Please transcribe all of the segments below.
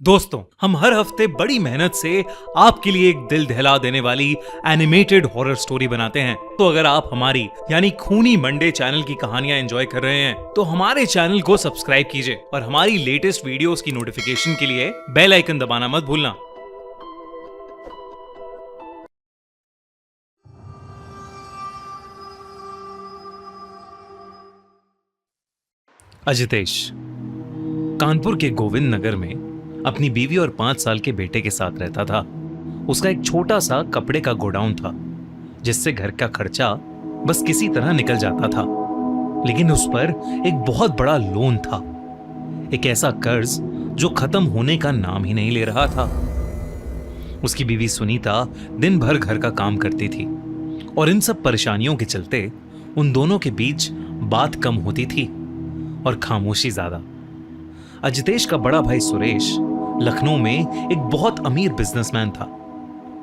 दोस्तों, हम हर हफ्ते बड़ी मेहनत से आपके लिए एक दिल दहला देने वाली एनिमेटेड हॉरर स्टोरी बनाते हैं। तो अगर आप हमारी यानी खूनी मंडे चैनल की कहानियां एंजॉय कर रहे हैं तो हमारे चैनल को सब्सक्राइब कीजिए और हमारी लेटेस्ट वीडियोस की नोटिफिकेशन के लिए बेल आइकन दबाना मत भूलना। अजितेश कानपुर के गोविंद नगर में अपनी बीवी और 5 साल के बेटे के साथ रहता था। उसका एक छोटा सा कपड़े का गोडाउन था जिससे घर का खर्चा बस किसी तरह निकल जाता था, लेकिन उस पर एक बहुत बड़ा लोन था, एक ऐसा कर्ज जो खत्म होने का नाम ही नहीं ले रहा था। उसकी बीवी सुनीता दिन भर घर का काम करती थी और इन सब परेशानियों के चलते उन दोनों के बीच बात कम होती थी और खामोशी ज्यादा। अजितेश का बड़ा भाई सुरेश लखनऊ में एक बहुत अमीर बिजनेसमैन था।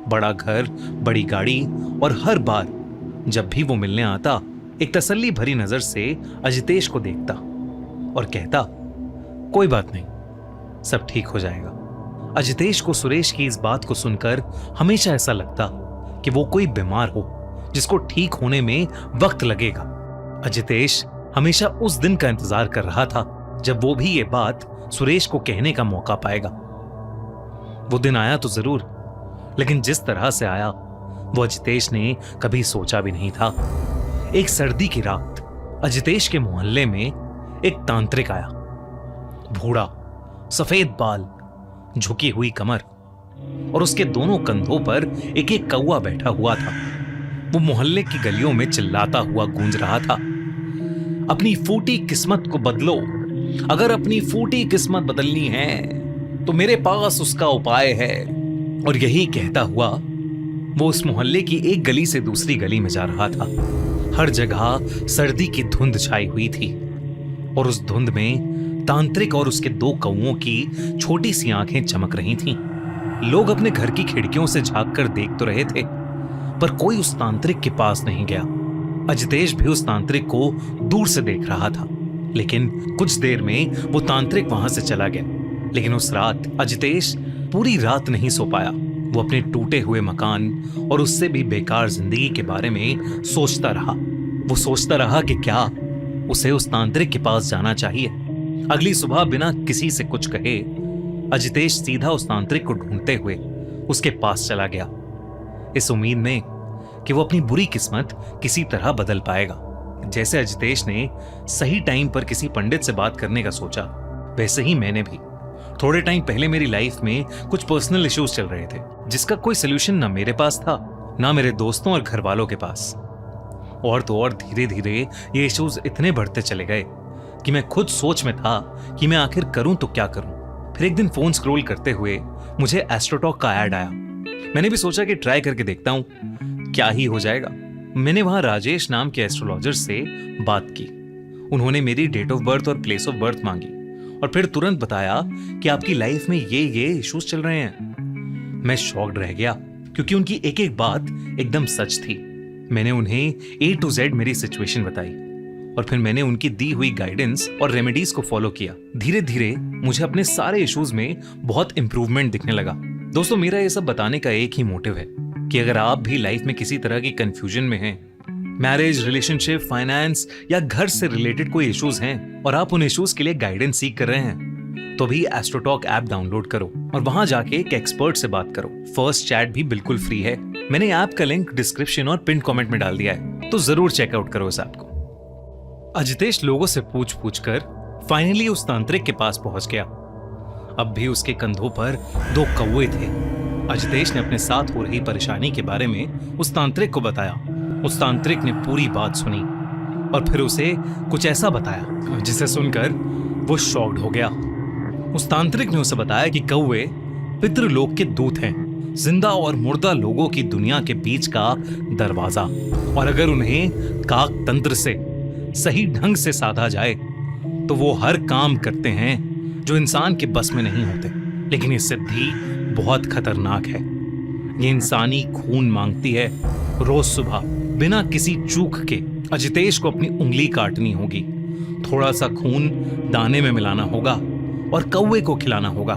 बड़ा घर, बड़ी गाड़ी और हर बार जब भी वो मिलने आता एक तसल्ली भरी नजर से अजितेश को देखता और कहता, कोई बात नहीं, सब ठीक हो जाएगा। अजितेश को सुरेश की इस बात को सुनकर हमेशा ऐसा लगता कि वो कोई बीमार हो जिसको ठीक होने में वक्त लगेगा। अजितेश हमेशा उस दिन का इंतजार कर रहा था जब वो भी ये बात सुरेश को कहने का मौका पाएगा। वो दिन आया तो जरूर, लेकिन जिस तरह से आया वो अजितेश ने कभी सोचा भी नहीं था। एक सर्दी की रात अजितेश के मोहल्ले में एक तांत्रिक आया। बूढ़ा, सफेद बाल, झुकी हुई कमर और उसके दोनों कंधों पर एक एक कौवा बैठा हुआ था। वो मोहल्ले की गलियों में चिल्लाता हुआ गूंज रहा था, अपनी फूटी किस्मत को बदलो, अगर अपनी फूटी किस्मत बदलनी है तो मेरे पास उसका उपाय है। और यही कहता हुआ वो उस मोहल्ले की एक गली से दूसरी गली में जा रहा था। हर जगह सर्दी की धुंध छाई हुई थी और उस धुंध में तांत्रिक और उसके 2 कौवों की छोटी सी आंखें चमक रही थीं। लोग अपने घर की खिड़कियों से झांक कर देख तो रहे थे, पर कोई उस तांत्रिक के पास नहीं गया। अजितेश भी उस तांत्रिक को दूर से देख रहा था, लेकिन कुछ देर में वो तांत्रिक वहां से चला गया। लेकिन उस रात अजितेश पूरी रात नहीं सो पाया। वो अपने टूटे हुए मकान और उससे भी बेकार जिंदगी के बारे में सोचता रहा। वो सोचता रहा कि क्या उसे उस तांत्रिक के पास जाना चाहिए। अगली सुबह बिना किसी से कुछ कहे अजितेश सीधा उस तांत्रिक को ढूंढते हुए उसके पास चला गया, इस उम्मीद में कि वो अपनी बुरी किस्मत किसी तरह बदल पाएगा। जैसे अजितेश ने सही टाइम पर किसी पंडित से बात करने का सोचा, वैसे ही मैंने भी। थोड़े टाइम पहले मेरी लाइफ में कुछ पर्सनल इश्यूज चल रहे थे जिसका कोई सोल्यूशन ना मेरे पास था ना मेरे दोस्तों और घर वालों के पास। और तो और धीरे धीरे ये इश्यूज इतने बढ़ते चले गए कि मैं खुद सोच में था कि मैं आखिर करूं तो क्या करूं। फिर एक दिन फोन स्क्रॉल करते हुए मुझे एस्ट्रोटॉक का ऐड आया। मैंने भी सोचा कि ट्राई करके देखता हूं, क्या ही हो जाएगा। मैंने वहां राजेश नाम के एस्ट्रोलॉजर से बात की। उन्होंने मेरी डेट ऑफ बर्थ और प्लेस ऑफ बर्थ मांगी और फिर तुरंत बताया कि आपकी लाइफ में ये इश्यूज चल रहे हैं। मैं शॉक्ड रह गया क्योंकि उनकी एक एक बात एकदम सच थी। मैंने उन्हें A to Z मेरी सिचुएशन बताई और फिर मैंने उनकी दी हुई गाइडेंस और रेमेडीज को फॉलो किया। धीरे धीरे मुझे अपने सारे इश्यूज में बहुत इंप्रूवमेंट दिखने लगा। दोस्तों, मेरा ये सब बताने का एक ही मोटिव है कि अगर आप भी लाइफ में किसी तरह की कंफ्यूजन में हैं, मैरिज, रिलेशनशिप, फाइनेंस या घर से रिलेटेड कोई इश्यूज हैं और आप उन इश्यूज के लिए गाइडेंस सीख कर रहे हैं, तो भी एस्ट्रोटॉक ऐप डाउनलोड करो और वहां जाके एक एक्सपर्ट से बात करो। फर्स्ट चैट भी बिल्कुल फ्री है। मैंने ऐप का लिंक डिस्क्रिप्शन और पिन कमेंट में डाल दिया है, तो जरूर चेकआउट करो इस ऐप को। अजितेश लोगों से पूछ पूछ कर फाइनली उस तांत्रिक के पास पहुंच गया। अब भी उसके कंधों पर 2 कौवे थे। अजितेश ने अपने साथ हो रही परेशानी के बारे में उस तांत्रिक को बताया। उस तांत्रिक ने पूरी बात सुनी और फिर उसे कुछ ऐसा बताया जिसे सुनकर वो शॉक्ड हो गया। उस तांत्रिक ने उसे बताया कि कौवे पितृलोक के दूत हैं, जिंदा और मुर्दा लोगों की दुनिया के बीच का दरवाजा, और अगर उन्हें काक तंत्र से सही ढंग से साधा जाए तो वो हर काम करते हैं जो इंसान के बस में नहीं होते। लेकिन ये सिद्धि बहुत खतरनाक है। ये इंसानी खून मांगती है। रोज सुबह बिना किसी चूक के अजितेश को अपनी उंगली काटनी होगी, थोड़ा सा खून दाने में मिलाना होगा और कौवे को खिलाना होगा।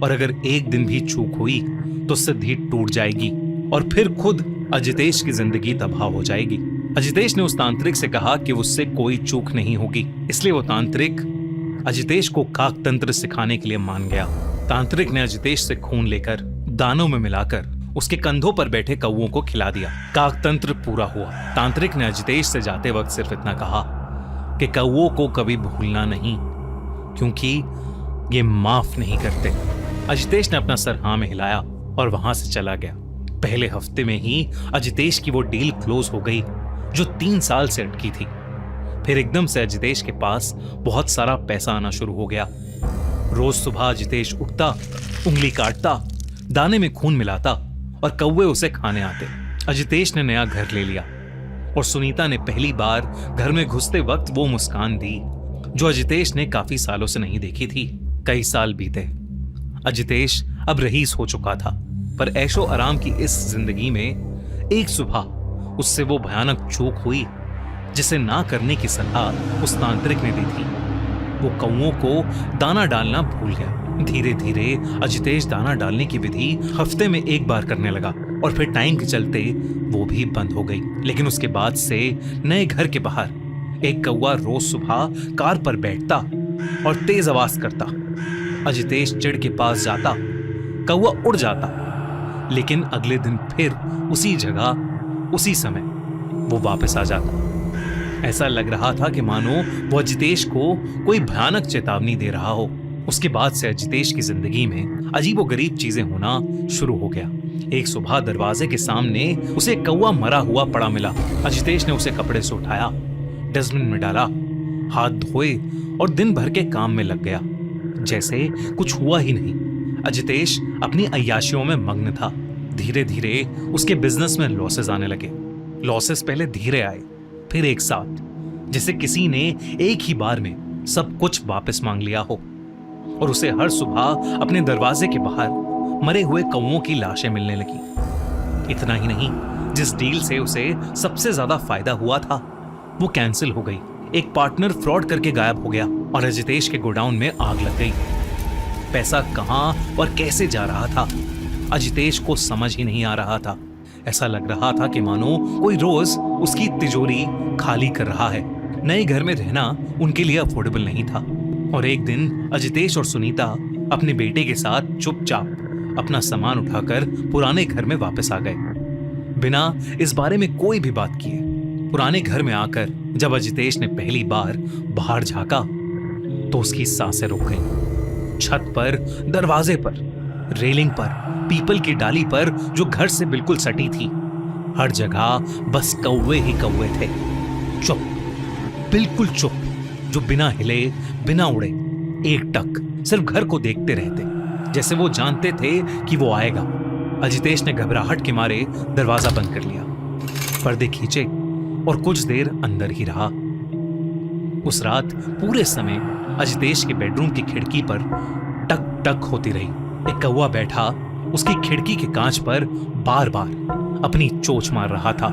और अगर एक दिन भी चूक हुई तो सिद्धि टूट जाएगी और फिर खुद अजितेश की जिंदगी तबाह हो जाएगी। अजितेश ने उस तांत्रिक से कहा कि उससे कोई चूक नहीं होगी, इसलिए वो तांत्रिक अजितेश को काकतंत्र सिखाने के लिए मान गया। तांत्रिक ने अजितेश से खून लेकर दानों में मिलाकर उसके कंधों पर बैठे कौवों को खिला दिया। काकतंत्र पूरा हुआ। तांत्रिक ने अजितेश से जाते वक्त सिर्फ इतना कहा कि कौवों को कभी भूलना नहीं, क्योंकि ये माफ नहीं करते। अजितेश ने अपना सर हाँ में हिलाया और वहां से चला गया। पहले हफ्ते में ही अजितेश की वो डील क्लोज हो गई जो 3 साल से अटकी थी। फिर एकदम से अजितेश के पास बहुत सारा पैसा आना शुरू हो गया। रोज सुबह अजितेश उठता, उंगली काटता, दाने में खून मिलाता और कौवे उसे खाने आते। अजितेश ने नया घर ले लिया और सुनीता ने पहली बार घर में घुसते वक्त वो मुस्कान दी जो अजितेश ने काफी सालों से नहीं देखी थी। कई साल बीते। अजितेश अब रईस हो चुका था, पर ऐशो आराम की इस जिंदगी में एक सुबह उससे वो भयानक चूक हुई जिसे ना करने की सलाह उस तांत्रिक ने दी थी। वो कौवों को दाना डालना भूल गया। धीरे धीरे अजितेश दाना डालने की विधि हफ्ते में एक बार करने लगा और फिर टाइम के चलते वो भी बंद हो गई। लेकिन उसके बाद से नए घर के बाहर एक कौवा रोज सुबह कार पर बैठता और तेज आवाज करता। अजितेश चिड़ के पास जाता, कौवा उड़ जाता, लेकिन अगले दिन फिर उसी जगह उसी समय वो वापस आ जाता। ऐसा लग रहा था कि मानो वो अजितेश को कोई भयानक चेतावनी दे रहा हो। उसके बाद से अजितेश की जिंदगी में अजीबोगरीब चीजें होना शुरू हो गया। एक सुबह दरवाजे के सामने उसे कौवा मरा हुआ पड़ा मिला। अजितेश ने उसे कपड़े से उठाया, डस्टबिन में डाला, हाथ धोए और दिन भर के काम में लग गया जैसे कुछ हुआ ही नहीं। अजितेश अपनी अय्याशियों में मग्न था। धीरे धीरे उसके बिजनेस में लॉसेस आने लगे। लॉसेस पहले धीरे आए, फिर एक साथ, जैसे किसी ने एक ही बार में सब कुछ वापस मांग लिया हो। और उसे हर सुबह अपने दरवाजे के बाहर मरे हुए कौवों की लाशें मिलने लगी। इतना ही नहीं, जिस डील से उसे सबसे ज्यादा फायदा हुआ था वो कैंसिल हो गई। एक पार्टनर फ्रॉड करके गायब हो गया और अजितेश के गोडाउन में आग लग गई। पैसा कहां और कैसे जा रहा था अजितेश को समझ ही नहीं आ रहा था। ऐसा लग रहा था कि मानो कोई रोज उसकी तिजोरी खाली कर रहा है। नए घर में रहना उनके लिए अफोर्डेबल नहीं था। और एक दिन अजितेश और सुनीता अपने बेटे के साथ चुपचाप अपना सामान उठाकर पुराने घर में वापस आ गए, बिना इस बारे में कोई भी बात किए। पुराने घर में आकर जब अजितेश ने पहली बार बाहर झांका तो उसकी सांसें रुक गईं। छत पर, दरवाजे पर, रेलिंग पर, पीपल की डाली पर जो घर से बिल्कुल सटी थी, हर जगह बस कौवे ही कौवे थे। चुप, बिल्कुल चुप, जो बिना हिले बिना उड़े एकटक सिर्फ घर को देखते रहते, जैसे वो जानते थे कि वो आएगा। अजितेश ने घबराहट के मारे दरवाजा बंद कर लिया, पर्दे खींचे और कुछ देर अंदर ही रहा। उस रात पूरे समय अजितेश के बेडरूम की खिड़की पर टक टक होती रही। एक कौवा बैठा उसकी खिड़की के कांच पर बार बार अपनी चोंच मार रहा था।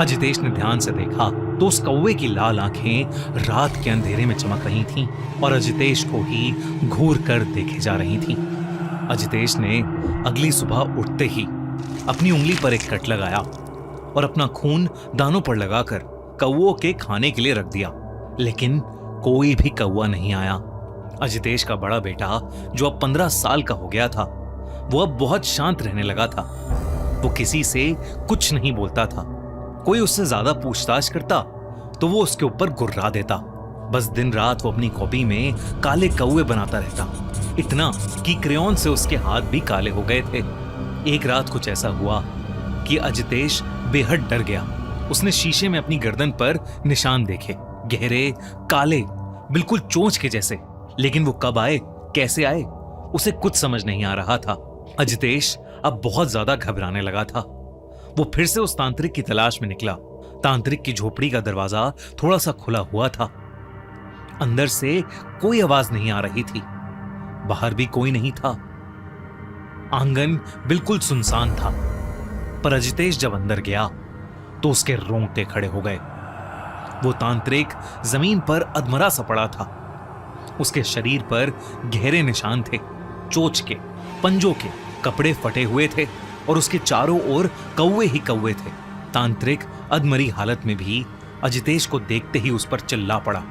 अजितेश ने ध्यान से देखा तो उस कौवे की लाल आंखें रात के अंधेरे में चमक रही थीं और अजितेश को ही घूर कर देखे जा रही थीं। अजितेश ने अगली सुबह उठते ही अपनी उंगली पर एक कट लगाया और अपना खून दानों पर लगाकर कौवों के खाने के लिए रख दिया, लेकिन कोई भी कौवा नहीं आया। अजितेश का बड़ा बेटा, जो अब 15 साल का हो गया था, वो अब बहुत शांत रहने लगा था। वो किसी से कुछ नहीं बोलता था। कोई उससे ज्यादा पूछताछ करता तो वो उसके ऊपर गुर्रा देता। बस दिन रात वो अपनी कॉपी में काले कौवे बनाता रहता, इतना कि क्रेयॉन से उसके हाथ भी काले हो गए थे। एक रात कुछ ऐसा हुआ कि अजितेश बेहद डर गया। उसने शीशे में अपनी गर्दन पर निशान देखे, गहरे, काले, बिल्कुल चोंच के जैसे। लेकिन वो कब आए, कैसे आए, उसे कुछ समझ नहीं आ रहा था। अजितेश अब बहुत ज्यादा घबराने लगा था। वो फिर से उस तांत्रिक की तलाश में निकला। तांत्रिक की झोपड़ी का दरवाजा थोड़ा सा खुला हुआ था। अंदर से कोई आवाज नहीं आ रही थी, बाहर भी कोई नहीं था। आंगन बिल्कुल सुनसान था। पर अजितेश जब अंदर गया तो उसके रोंगटे खड़े हो गए। वो तांत्रिक जमीन पर अधमरा सा पड़ा था। उसके शरीर पर गहरे निशान थे, चोंच के, पंजों के कपड़े फटे हुए थे और उसके चारों ओर कौवे ही कौवे थे। तांत्रिक अधमरी हालत में भी अजितेश को देखते ही उस पर चिल्ला पड़ा,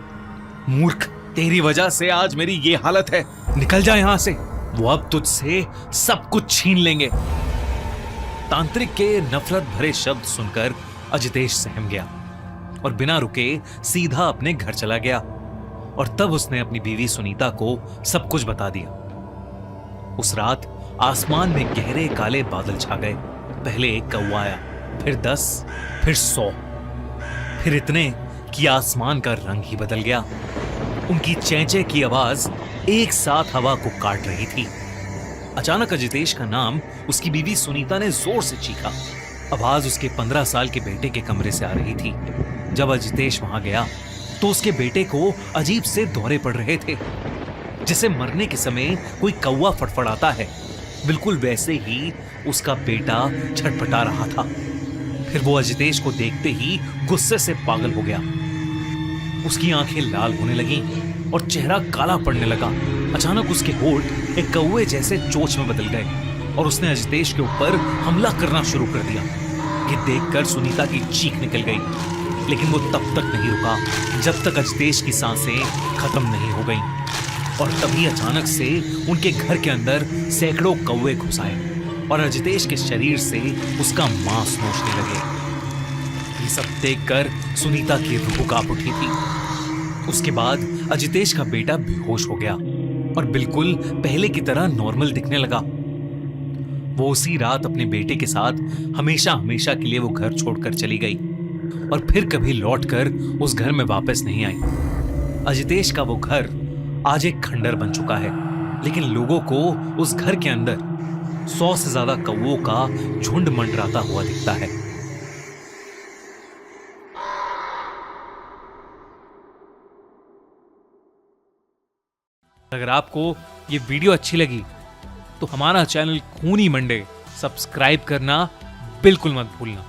मूर्ख, तेरी वजह से आज मेरी ये हालत है, निकल जा यहां से, वो अब तुझसे सब कुछ छीन लेंगे। तांत्रिक के नफरत भरे शब्द सुनकर अजितेश सहम गया और बिना रुके सीधा अपने घर चला गया। और तब उसने अपनी बीवी सुनीता को सब कुछ बता दिया। उस रात आसमान में गहरे काले बादल छा गए। पहले एक कौवा आया, फिर 10, फिर 100, फिर इतने कि आसमान का रंग ही बदल गया। उनकी चेंचे की आवाज एक साथ हवा को काट रही थी। अचानक अजितेश का नाम उसकी बीवी सुनीता ने जोर से चीखा। आवाज उसके 15 साल के बेटे के कमरे से आ रही थी। जब अजितेश वहां गया तो उसके बेटे को अजीब से दौरे पड़ रहे थे, जैसे मरने के समय कोई कौवा फड़फड़ाता है, बिल्कुल वैसे ही उसका बेटा छटपटा रहा था। फिर वो अजितेश को देखते ही गुस्से से पागल हो गया। उसकी आंखें लाल होने लगीं और चेहरा काला पड़ने लगा। अचानक उसके होंठ एक कौवे जैसे चोंच में बदल गए और उसने अजितेश के ऊपर हमला करना शुरू कर दिया। ये देखकर सुनीता की चीख निकल गई, लेकिन वो तब तक नहीं रुका जब तक अजितेश की सांसें खत्म नहीं हो गईं। और तभी अचानक से उनके घर के अंदर सैकड़ों कौवे घुस आए और अजितेश के शरीर से उसका मांस नोचने लगे। ये सब देखकर सुनीता की रूह कांप उठी थी। उसके बाद अजितेश का बेटा बेहोश हो गया और बिल्कुल पहले की तरह नॉर्मल दिखने लगा। वो उसी रात अपने बेटे के साथ हमेशा हमेशा के लिए वो घर छोड़कर चली गई और फिर कभी लौटकर उस घर में वापस नहीं आई। अजितेश का वो घर आज एक खंडर बन चुका है, लेकिन लोगों को उस घर के अंदर 100 से ज्यादा कौवों का झुंड मंडराता हुआ दिखता है। अगर आपको ये वीडियो अच्छी लगी तो हमारा चैनल खूनी मंडे सब्सक्राइब करना बिल्कुल मत भूलना।